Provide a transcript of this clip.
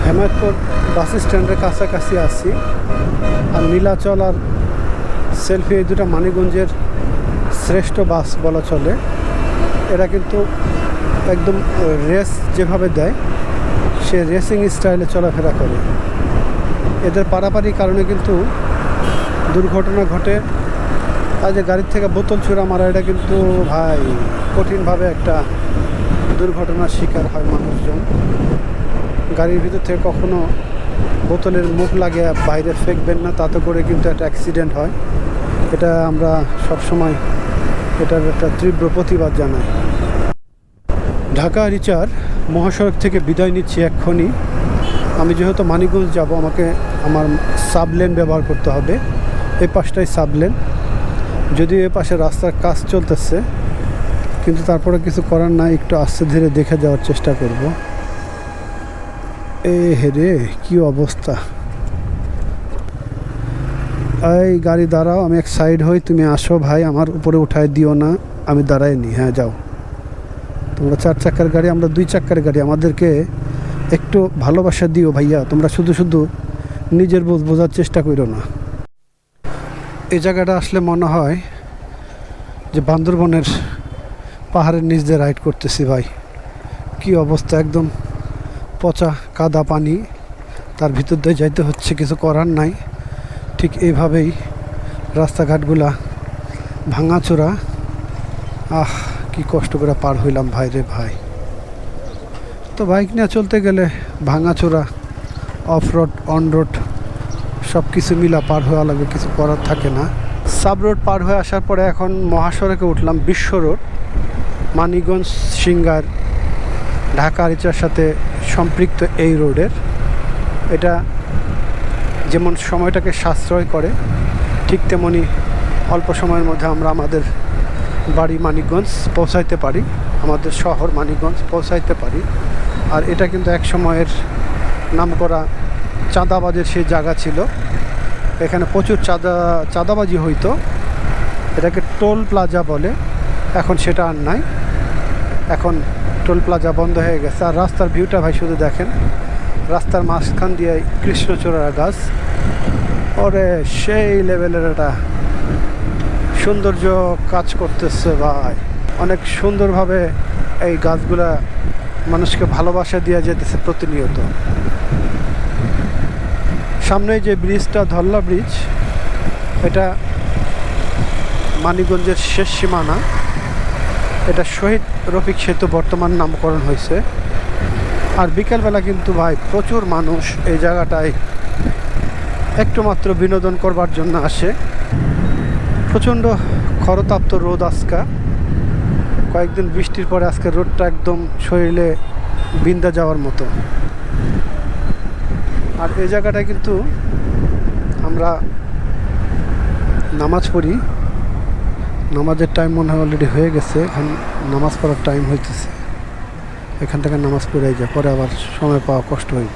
হেমায়তপুর বাস স্ট্যান্ডের কাছাকাছি আছি। আর নীলাচল আর সেলফি, এই দুটা মানিকগঞ্জের শ্রেষ্ঠ বাস বলা চলে। এরা কিন্তু একদম রেস যেভাবে দেয় সে রেসিং স্টাইলে চলাফেরা করে। এদের পারাপারি কারণে কিন্তু দুর্ঘটনা ঘটে। আর যে গাড়ির থেকে বোতল ছুঁড়া মারা, এটা কিন্তু ভাই কঠিনভাবে একটা দুর্ঘটনার শিকার হয় মানুষজন। গাড়ির ভিতর থেকে কখনো বোতলের মুখ লাগিয়ে বাইরে ফেকবেন না, তাতে করে কিন্তু একটা অ্যাক্সিডেন্ট হয়। এটা আমরা সবসময় এটার একটা তীব্র প্রতিবাদ জানাই। ঢাকা রিচার মহাসড়ক থেকে বিদায় নিচ্ছি এক্ষুনি। আমি যেহেতু মানিকগঞ্জ যাব, আমাকে আমার সাবলেন ব্যবহার করতে হবে। এই পাশটাই সাবলেন, যদিও এ পাশে রাস্তার কাজ চলতেছে, কিন্তু তারপরে কিছু করার নাই, একটু আস্তে ধীরে দেখে যাওয়ার চেষ্টা করব। রে কি অবস্থা! এই গাড়ি দাঁড়াও, আমি এক সাইড হই, তুমি আসো ভাই, আমার উপরে উঠায় দিও না, আমি দাঁড়াই নি। হ্যাঁ যাও, তোমরা 4 চাকার গাড়ি, আমরা 2 চাকার গাড়ি, আমাদেরকে একটু ভালোবাসা দিও ভাইয়া। তোমরা শুধু শুধু নিজের বোঝার চেষ্টা করো না। এই জায়গাটা আসলে মনে হয় যে বান্দরবনের পাহাড়ের নিচ দিয়ে রাইড করতেছি ভাই। কি অবস্থা! একদম পচা কাদা পানি, তার ভিতর দিয়ে যাইতে হচ্ছে, কিছু করার নাই। ঠিক এইভাবেই রাস্তাঘাটগুলা ভাঙাচোরা। কি কষ্ট করে পার হইলাম ভাই রে ভাই। তো বাইক নিয়ে চলতে গেলে ভাঙাচোরা, অফ রোড, অন রোড সব কিছু মিলা পার হওয়া লাগবে, কিছু করার থাকে না। সাব রোড পার হয়ে আসার পরে এখন মহাসড়কে উঠলাম, বিশ্ব রোড। মানিকগঞ্জ, সিঙ্গার, ঢাকা রিচার সাথে সম্পৃক্ত এই রোডের। এটা যেমন সময়টাকে সাশ্রয় করে, ঠিক তেমনি অল্প সময়ের মধ্যে আমরা আমাদের বাড়ি মানিকগঞ্জ পৌঁছাইতে পারি, আমাদের শহর মানিকগঞ্জ পৌঁছাইতে পারি। আর এটা কিন্তু এক সময়ের নামকরা চাঁদাবাজের সেই জায়গা ছিল। এখানে প্রচুর চাঁদাবাজি হইতো। এটাকে টোল প্লাজা বলে, এখন সেটা আর নাই, এখন টোল প্লাজা বন্ধ হয়ে গেছে। আর রাস্তার ভিউটা ভাই শুধু দেখেন, রাস্তার মাঝখান দিয়ে কৃষ্ণচূড়া গাছ, ওরে সেই লেভেলের একটা সৌন্দর্য কাজ করতেছে ভাই। অনেক সুন্দরভাবে এই গাছগুলা মানুষকে ভালোবাসা দিয়ে যেতেছে প্রতিনিয়ত। সামনে যে ব্রিজটা, ধল্লা ব্রিজ, এটা মানিকগঞ্জের শেষ সীমানা। এটা শহীদ রফিক সেতু বর্তমান নামকরণ হয়েছে। আর বিকেলবেলা কিন্তু ভাই প্রচুর মানুষ এই জায়গাটায় একটু মাত্র বিনোদন করবার জন্য আসে। প্রচণ্ড খরতাপ্ত রোদ আজকা, কয়েকদিন বৃষ্টির পরে আজকে রোদটা একদম শরীরে বিন্দা যাওয়ার মতো। আর এই জায়গাটায় কিন্তু আমরা নামাজ পড়ি। নামাজের টাইম মনে হয় অলরেডি হয়ে গেছে, এখন নামাজ পড়ার টাইম হইতেছে। এখান থেকে নামাজ পড়াই যায়, পরে আবার সময় পাওয়া কষ্ট হইব।